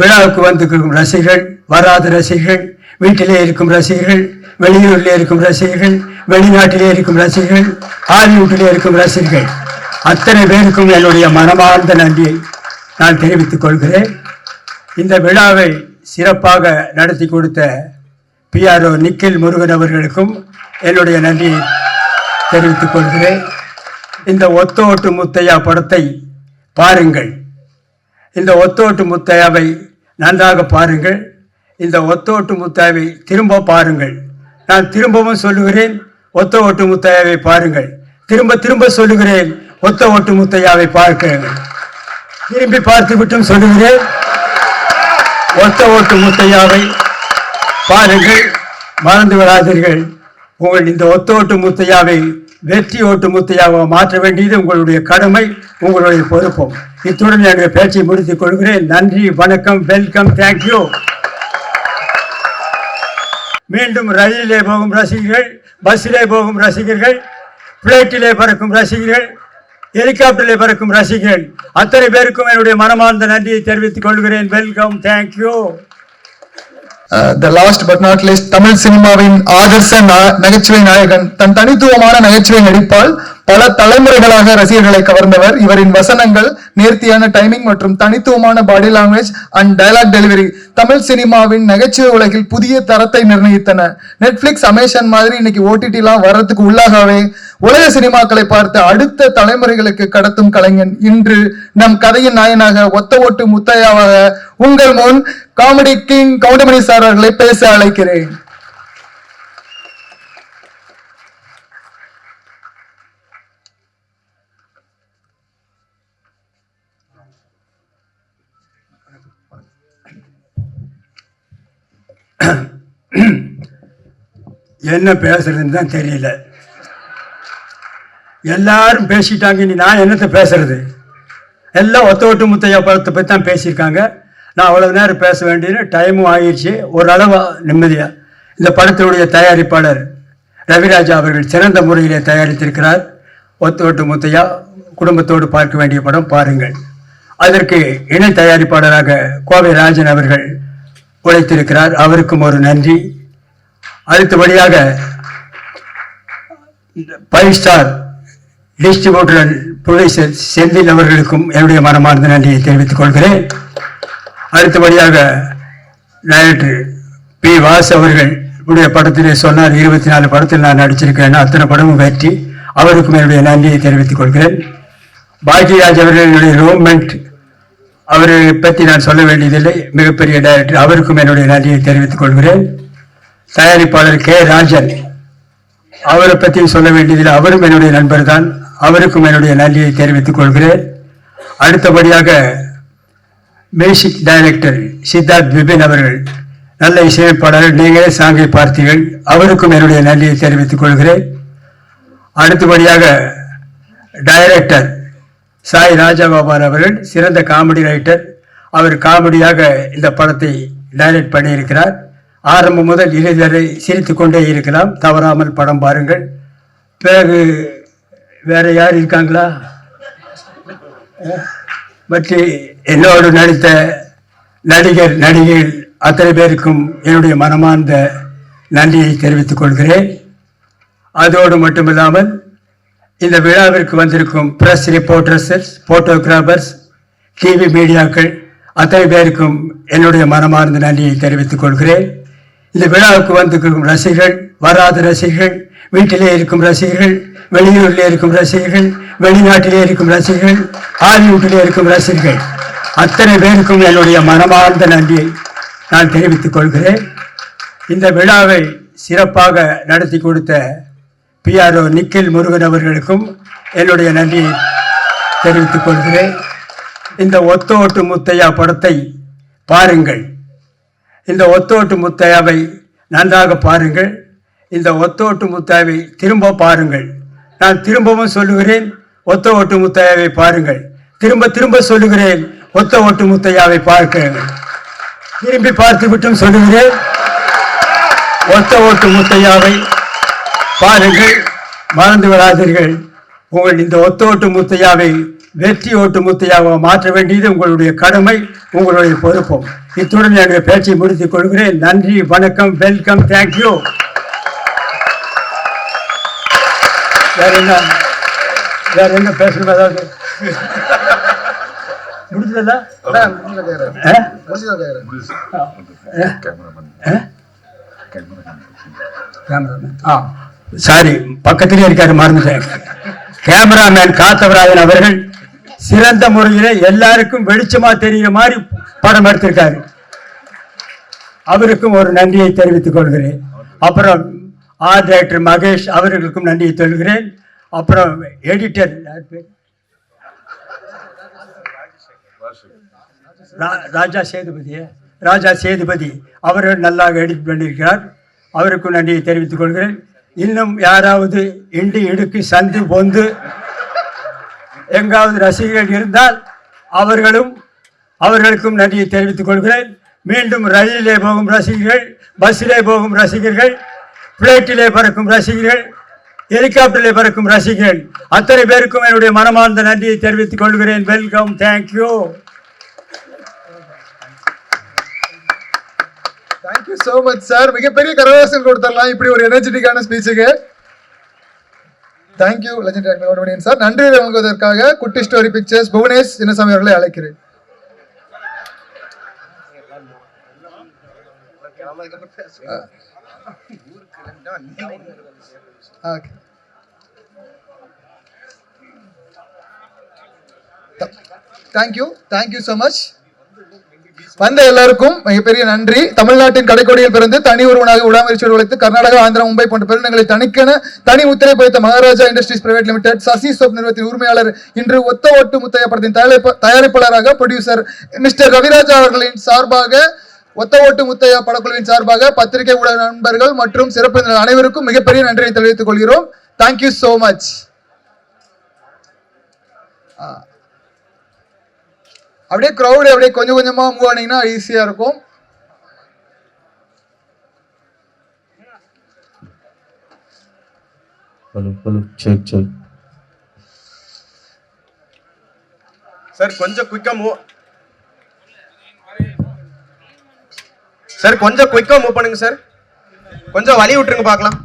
விழாவுக்கு வந்திருக்கும் ரசிகர்கள், வராத ரசிகர்கள், வீட்டிலே இருக்கும் ரசிகர்கள், வெளியூரிலே இருக்கும் ரசிகர்கள், வெளிநாட்டிலே இருக்கும் ரசிகர்கள், ஹாலிவுட்டிலே இருக்கும் ரசிகர்கள், அத்தனை பேருக்கும் என்னுடைய மனமார்ந்த நன்றியை நான் தெரிவித்துக் கொள்கிறேன். இந்த விழாவை சிறப்பாக நடத்தி கொடுத்த PRO நிக்கில் முருகன் அவர்களுக்கும் என்னுடைய நன்றியை தெரிவித்துக் கொள்கிறேன். இந்த ஒத்தோட்டு முத்தையா படத்தை பாருங்கள். இந்த ஒத்தோட்டு முத்தையாவை நன்றாக பாருங்கள். இந்த ஒத்தோட்டு முத்தையாவை திரும்ப பாருங்கள். நான் திரும்பவும் சொல்லுகிறேன், ஒத்த ஓட்டு முத்தையாவை பாருங்கள். திரும்ப திரும்ப சொல்லுகிறேன், ஒத்த ஓட்டு முத்தையாவை பார்க்கிறேன். திரும்பி பார்த்து விட்டும் சொல்லுகிறேன், ஒத்த ஓட்டு முத்தையாவை பாருங்கள். மறந்து விடாதீர்கள். உங்கள் இந்த ஒத்த ஓட்டு முத்தையாவை வெற்றி ஓட்டு முத்தையாவை மாற்ற வேண்டியது உங்களுடைய கடமை, உங்களுடைய பொறுப்பும். இத்துடன் என்னுடைய பேச்சை முடித்துக் கொள்கிறேன். நன்றி, வணக்கம், வெல்கம், தேங்க்யூ. மீண்டும் ரயிலிலே போகும் ரசிகர்கள், பஸ்ஸிலே போகும் ரசிகர்கள், பிளைட்டிலே பறக்கும் ரசிகர்கள், ஹெலிகாப்டரிலே பறக்கும் ரசிகர்கள், அத்தனை பேருக்கும் என்னுடைய மனமார்ந்த நன்றியை தெரிவித்துக் கொள்கிறேன். Welcome, thank you. The last but not least, Tamil சினிமாவின் ஆதர்ச நகைச்சுவை நாயகன். தன் தனித்துவமான நகைச்சுவை நடிப்பால் பல தலைமுறைகளாக ரசிகர்களை கவர்ந்தவர். இவரின் வசனங்கள், நேர்த்தியான டைமிங் மற்றும் தனித்துவமான body language and dialogue delivery Tamil சினிமாவின் நகைச்சுவை உலகில் புதிய தரத்தை நிர்ணயித்தன. நெட்ஃபிளிக்ஸ், அமேசான் மாதிரி இன்னைக்கு OTT எல்லாம் வர்றதுக்கு உள்ளாகவே உலக சினிமாக்களை பார்த்து அடுத்த தலைமுறைகளுக்கு கடத்தும் கலைஞன் இன்று நம் கதையின் நாயனாக ஒத்த ஓட்டு முத்தையாவாக உங்கள் முன் காமெடி கிங் கவுண்டமணி சார் அவர்களை பேச அழைக்கிறேன். என்ன பேசுறதுன்னு தான் தெரியல. எல்லாரும் பேசிட்டாங்க, இனி நான் என்னத்தை பேசுறது? எல்லாம் ஒத்த ஓட்டு முத்தையா படத்தை பற்றி தான் பேசியிருக்காங்க. நான் அவ்வளவு நேரம் பேச வேண்டியது, டைமும் ஆகிடுச்சு. ஓரளவு நிம்மதியாக இந்த படத்தினுடைய தயாரிப்பாளர் ரவிராஜா அவர்கள் சிறந்த முறையிலே தயாரித்திருக்கிறார். ஒத்த ஓட்டு முத்தையா குடும்பத்தோடு பார்க்க வேண்டிய படம், பாருங்கள். அதற்கு இணை தயாரிப்பாளராக கோவை ராஜன் அவர்கள் உழைத்திருக்கிறார், அவருக்கும் ஒரு நன்றி. அடுத்தபடியாக 5 star distributor and producer Senthil அவர்களுக்கும் என்னுடைய மனமார்ந்த நன்றியை தெரிவித்துக் கொள்கிறேன். அடுத்தபடியாக டைரக்டர் P. வாஸ் அவர்கள் உடைய படத்திலே சொன்னார், 24 படத்தில் நான் நடிச்சிருக்கேன், அத்தனை படமும் வெற்றி. அவருக்கும் என்னுடைய நன்றியை தெரிவித்துக் கொள்கிறேன். பாக்யராஜ் அவர்களுடைய ரோமெண்ட், அவரை பற்றி நான் சொல்ல வேண்டியதில்லை, மிகப்பெரிய டைரக்டர். அவருக்கும் என்னுடைய நன்றியை தெரிவித்துக் கொள்கிறேன். தயாரிப்பாளர் K. ராஜன், அவரை பற்றி சொல்ல வேண்டியதில்லை, அவரும் என்னுடைய நண்பர் தான். அவருக்கும் என்னுடைய நன்றியை தெரிவித்துக் கொள்கிறேன். அடுத்தபடியாக மியூசிக் டைரக்டர் சித்தார்த் விபின் அவர்கள், நல்ல இசையமைப்பாளர், நீங்களே சாங்கை பார்த்தீர்கள், அவருக்கும் என்னுடைய நன்றியை தெரிவித்துக் கொள்கிறேன். அடுத்தபடியாக டைரக்டர் சாய் ராஜகோபால் அவர்கள், சிறந்த காமெடி ரைட்டர். அவர் காமெடியாக இந்த படத்தை டைரக்ட் பண்ணியிருக்கிறார். ஆரம்பம் முதல் இறுதி வரை சிரித்து கொண்டே இருக்கலாம். தவறாமல் படம் பாருங்கள். பிறகு வேற யார் இருக்காங்களா? பற்றி என்னோடு நடித்த நடிகர் நடிகைகள் அத்தனை பேருக்கும் என்னுடைய மனமார்ந்த நன்றியை தெரிவித்துக் கொள்கிறேன். அதோடு மட்டுமில்லாமல் இந்த விழாவிற்கு வந்திருக்கும் பிரஸ் ரிப்போர்ட்டர்ஸ், போட்டோகிராஃபர்ஸ், டிவி மீடியாக்கள் அத்தனை பேருக்கும் என்னுடைய மனமார்ந்த நன்றியை தெரிவித்துக் கொள்கிறேன். இந்த விழாவுக்கு வந்திருக்கும் ரசிகர்கள், வராத ரசிகர்கள், வீட்டிலே இருக்கும் ரசிகர்கள், வெளியூரிலே இருக்கும் ரசிகர்கள், வெளிநாட்டிலே இருக்கும் ரசிகர்கள், ஹாலிவுட்டிலே இருக்கும் ரசிகர்கள், அத்தனை பேருக்கும் என்னுடைய மனமார்ந்த நன்றியை நான் தெரிவித்துக் கொள்கிறேன். இந்த விழாவை சிறப்பாக நடத்தி கொடுத்த PRO நிக்கில் முருகன் அவர்களுக்கும் என்னுடைய நன்றியை தெரிவித்துக் கொள்கிறேன். இந்த ஒத்த ஓட்டு முத்தையா படத்தை பாருங்கள். இந்த ஒத்தோட்டு முத்தையாவை நன்றாக பாருங்கள். இந்த ஒத்தோட்டு முத்தையாவை திரும்ப பாருங்கள். நான் திரும்பவும் சொல்லுகிறேன், ஒத்த ஓட்டு முத்தையாவை பாருங்கள். திரும்ப திரும்ப சொல்லுகிறேன், ஒத்த ஓட்டு முத்தையாவை பார்க்கிறேன். திரும்பி பார்த்து விட்டும் சொல்லுகிறேன், ஒத்த ஓட்டு முத்தையாவை பாருங்கள். மறந்து விடாதீர்கள். உங்கள் இந்த ஒத்த ஓட்டு முத்தையாவை வெற்றி ஓட்டு முத்தையாவை மாற்ற வேண்டியது உங்களுடைய கடமை, உங்களுடைய பொறுப்பும். இத்துடன் என்னுடைய பேச்சை முடித்துக் கொள்கிறேன். நன்றி, வணக்கம், வெல்கம், தேங்க்யூ. வேற என்ன பேசணும்? ஏதாவது முடிஞ்சதா? சாரி, பக்கத்திலே இருக்காரு, மறந்துட்டேன். கேமராமேன் காத்தவராயன் அவர்கள் சிறந்த முறையிலே எல்லாருக்கும் வெளிச்சமா தெரிகிற மாதிரி படம் எடுத்திருக்காரு. அவருக்கும் ஒரு நன்றியை தெரிவித்துக் கொள்கிறேன். அப்புறம் ஆர்ட் டைரக்டர் மகேஷ் அவர்களுக்கும் நன்றியை சொல்கிறேன். அப்புறம் எடிட்டர் ராஜா சேதுபதி அவர்கள் நல்லாக எடிட் பண்ணியிருக்கிறார். அவருக்கும் நன்றியை தெரிவித்துக் கொள்கிறேன். இன்னும் யாராவது இண்டு இடுக்கு சந்து பொந்து எங்காவது ரசிகர்கள் இருந்தால் அவர்களுக்கும் நன்றியை தெரிவித்துக் கொள்கிறேன். மீண்டும் ரயிலிலே போகும் ரசிகர்கள், பஸ்ஸிலே போகும் ரசிகர்கள், பிளைட்டிலே பறக்கும் ரசிகர்கள், ஹெலிகாப்டரிலே பறக்கும் ரசிகர்கள் அத்தனை பேருக்கும் என்னுடைய மனமார்ந்த நன்றியை தெரிவித்துக் கொள்கிறேன். Welcome, thank you. Thank you so much sir. மிகப்பெரிய கரகோஷம் கொடுத்துடலாம் இப்படி ஒரு எனர்ஜெட்டிக்கான ஸ்பீச்சுக்கு. Thank you legendary sir. நன்றி வழங்குவதற்காக குட்டி ஸ்டோரி பிக்சர்ஸ் புவனேஷ் சின்னசாமி அவர்களை அழைக்கிறேன். Thank you so much. வந்த எல்லாருக்கும் மிகப்பெரிய நன்றி. தமிழ்நாட்டின் கடைக்கோடியில் பிறந்து தனி ஒருவனாக உடாமரிச்சோடு உழைத்து கர்நாடகா, ஆந்திரா, மும்பை போன்ற பெருநகங்களை தனி முத்திரை பதித்த Maharaja industries private limited Sasi soap நிறுவனத்தின் உரிமையாளர், இன்று ஒத்த ஓட்டு முத்தையா படத்தின் தயாரிப்பாளராக ப்ரொடியூசர் மிஸ்டர் ரவிராஜா அவர்களின் சார்பாக, ஒத்த ஓட்டு முத்தையா படக்குழுவின் சார்பாக பத்திரிகை ஊடக நண்பர்கள் மற்றும் சிறப்பு அனைவருக்கும் மிகப்பெரிய நன்றியை தெரிவித்துக் கொள்கிறோம். Thank you so much. அப்படியே கிரௌட் அப்படியே கொஞ்சம் கொஞ்சமா மூவ் ஆனீங்கன்னா ஈஸியா இருக்கும். சார் கொஞ்சம் குயிக்கா மூவ் சார், கொஞ்சம் குயிக்கா மூவ் பண்ணுங்க சார். கொஞ்சம் வழி விட்டுருங்க பார்க்கலாம்.